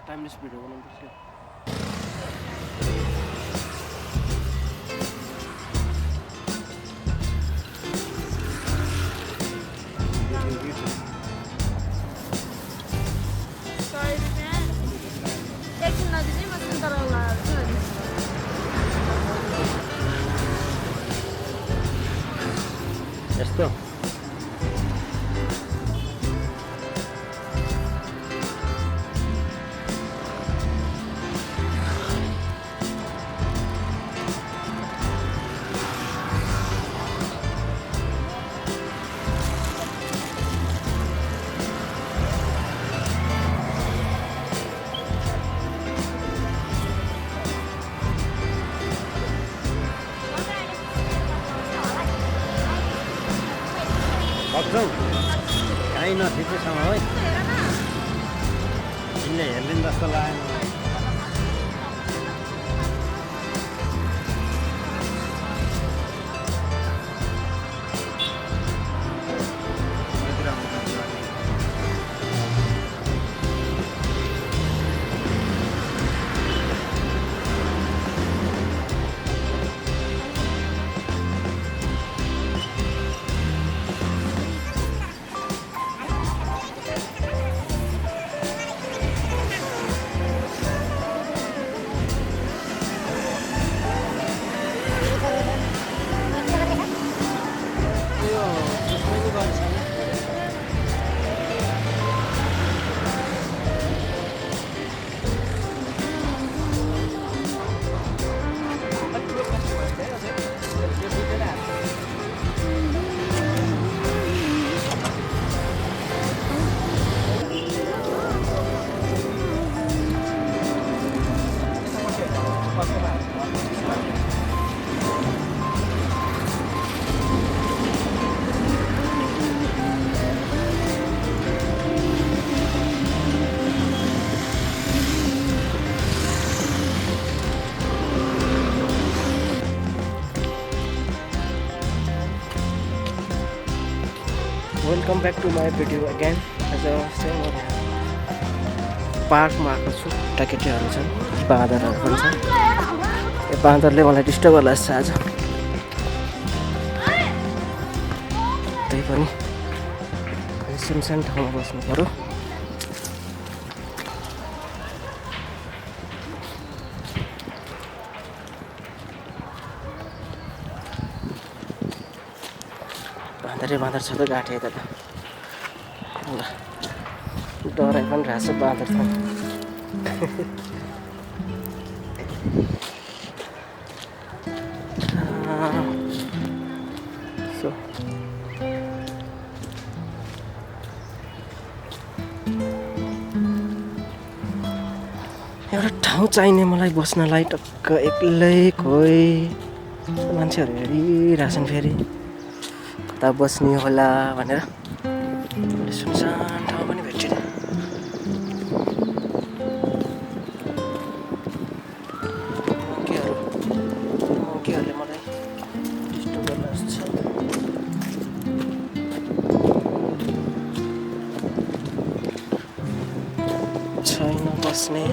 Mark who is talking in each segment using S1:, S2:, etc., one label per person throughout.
S1: Timeless video बनाउनुपर्छ यस्तो सक्छौ काहीँ नथिचेसँग है तिमीले हेर्दैन जस्तो लागेन welcome back to my video again आज चाहिँ म पार्कमा आएको छु केटाकेटीहरू छन् बाँदरहरू पनि छन् यो बाँदरले मलाई डिस्टर्ब होला जस्तो आज त्यही पनि सुनसान ठाउँमा बस्नु पर्यो बाँदर छ त गाँठे त ल डराइ पनि रहेछ बाँदर त सो एउटा ठाउँ चाहिने मलाई बस्नलाई टक्क एक्लै खोइ मान्छेहरू हेरिरहेछन् फेरि कता बस्ने होला भनेर सुनसान ठाउँ पनि भेटिन मङ्कीहरूले मलाई डिस्टर्ब गर्न जस्तो छ छैन बस्ने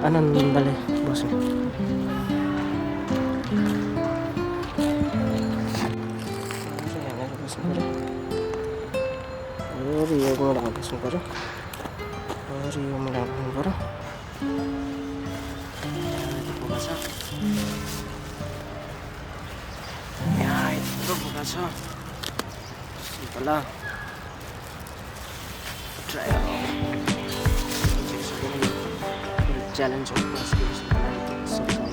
S1: आनन्दले बस्ने यहाँनिर बस्नु पऱ्यो यो मुढामा बस्नु पऱ्यो यो मुढामा बस्नु पऱ्यो ढुङ्गा छ यहाँ यत्रो ढुङ्गा छ ल try challenge of masturbation sometime.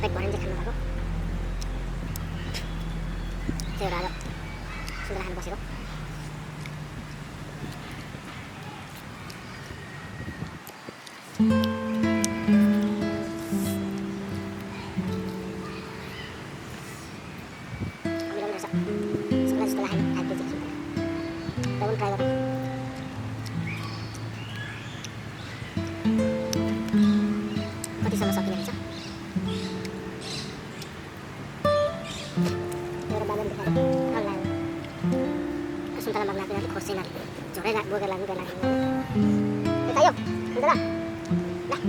S2: पेट भरेर चाहिँ खानु भएको त्यो एउटा आज सुन्दर खानु बसेको कतिसम्म सकिने रहेछ एउटा बादल देखाएर सुन्तला बग्ला पनि अलिक खोर्सेन झोकै बोकेर लाग्नु गएर लाग्नु यता यो हुन्छ ल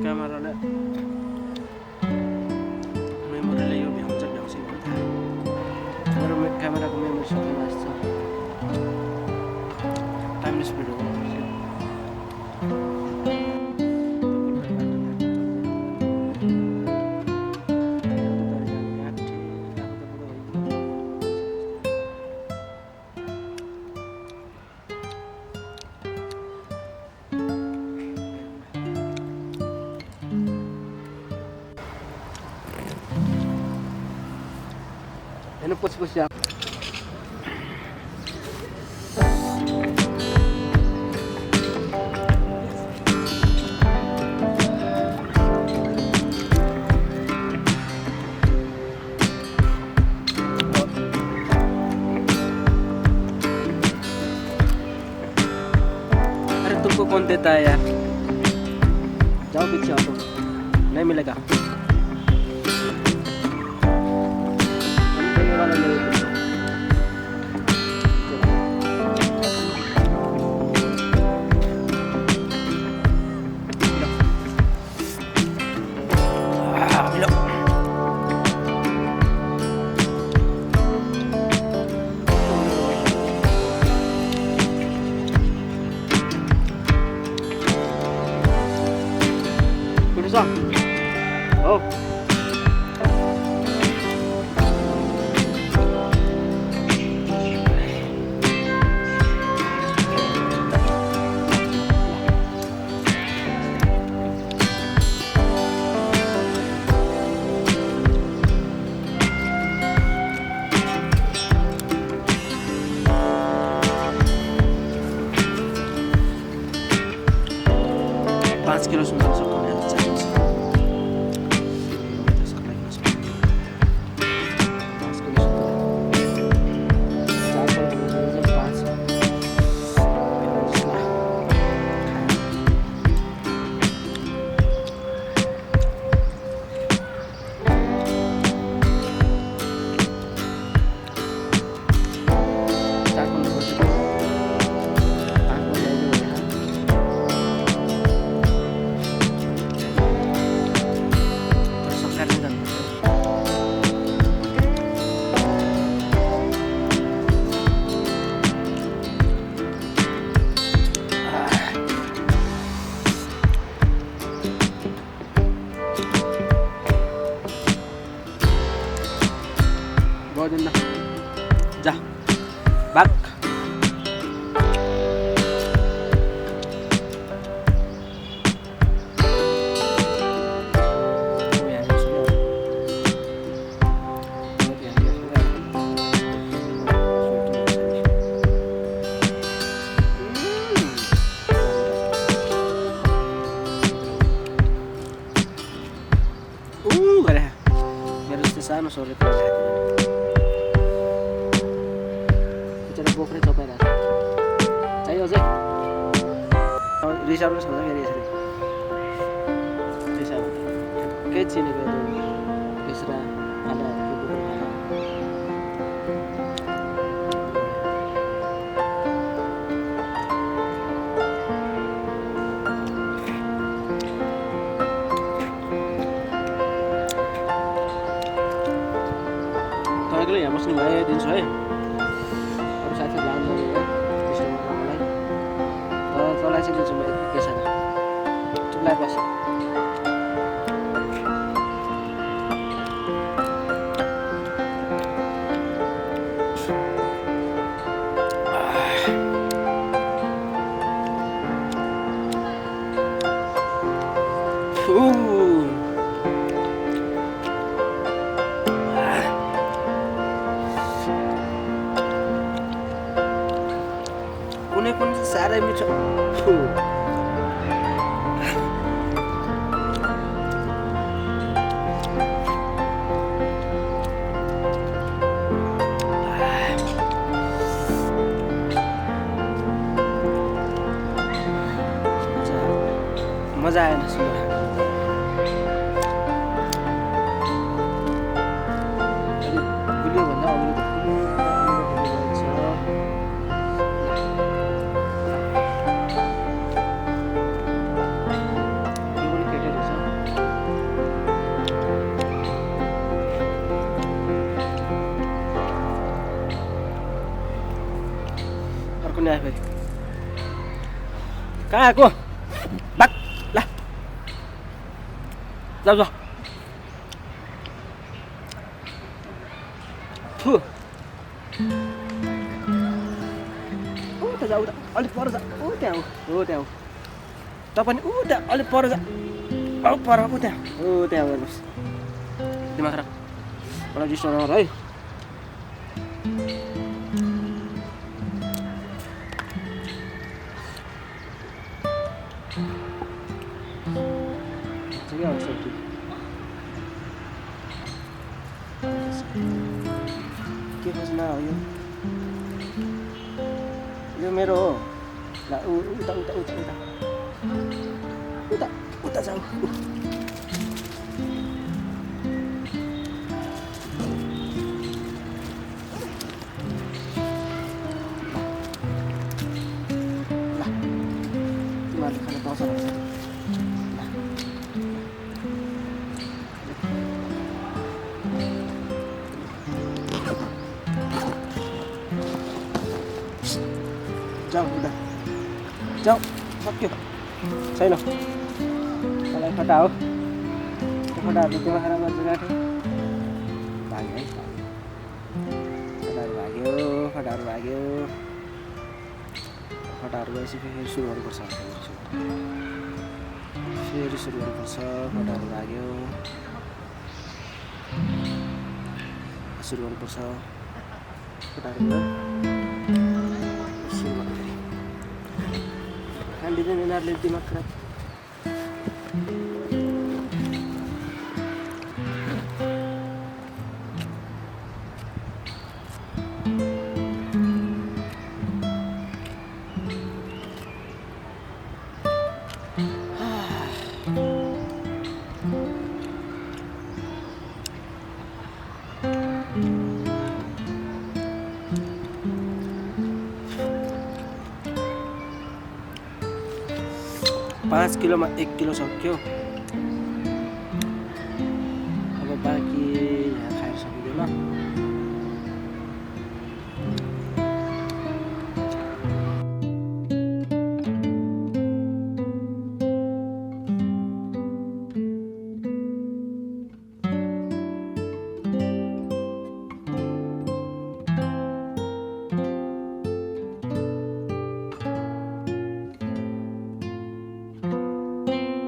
S1: क्यामेराले मेमोरीले यो भ्याउँछ भ्याउँछ मेरो क्यामेराको मेमोरी सबै लास्ट छ टाइम स्पिड हो हेर्नु पछि पछि अरे तुमको कौन देता है यार जाओ पीछे ऑटो नहीं मिलेगा Oh. 5 kilos sudah masuk ke atas. Bawa na. Ja. Back. Sana sore ko lahat. Bicara बोक्रे चपाइरहेको छ चाहियो अझै रिसाउनु सक्छ फेरि यसरी रिसाउ के चिनेको त्यसरा खाना तपाईँले यहाँ बस्नु भयो दिन्छु है अरू साथीहरू लानु भयो त्यसले मलाई चाहिँ दिन्छु म एक पैसा चुप्लाएर बस कुनै पनि चाहिँ साह्रै मिठो मजा आएन सुन्दा गुलियो भन्दा अगाडि त अर्को नि आयो फेरि कहाँ आएको बाक ला जाऊ जाऊ फु उता जा उता अलिक पर जा ऊ त्यहाँ हो त्यहाँ हो तपाईँ ऊ त्यहाँ अलिक पर जा औ पर ऊ त्यहाँ हेर्नुहोस् दिमाग खराब मलाई डिस्टर्ब नगर है के खोज्न हो यो मेरो हो ल उता उता उता उता उता उता जाऊ ल तिमीहरूले खाना पाउँछ भन्छ जाऊ उता जाऊ सक्यो छैन मलाई खटा हो त्यो खटाहरू दिमाग खराब गर्छ गाँठे भाग्यो है खटाहरू भाग्यो खटाहरू गएपछि फेरि सुरु गर्नुपर्छ खटाहरू भाग्यो सुरु गर्नुपर्छ खटाहरू खाँदिँदैन यिनीहरूले दिमाग खराब पाँच किलोमा 1 किलो सक्यो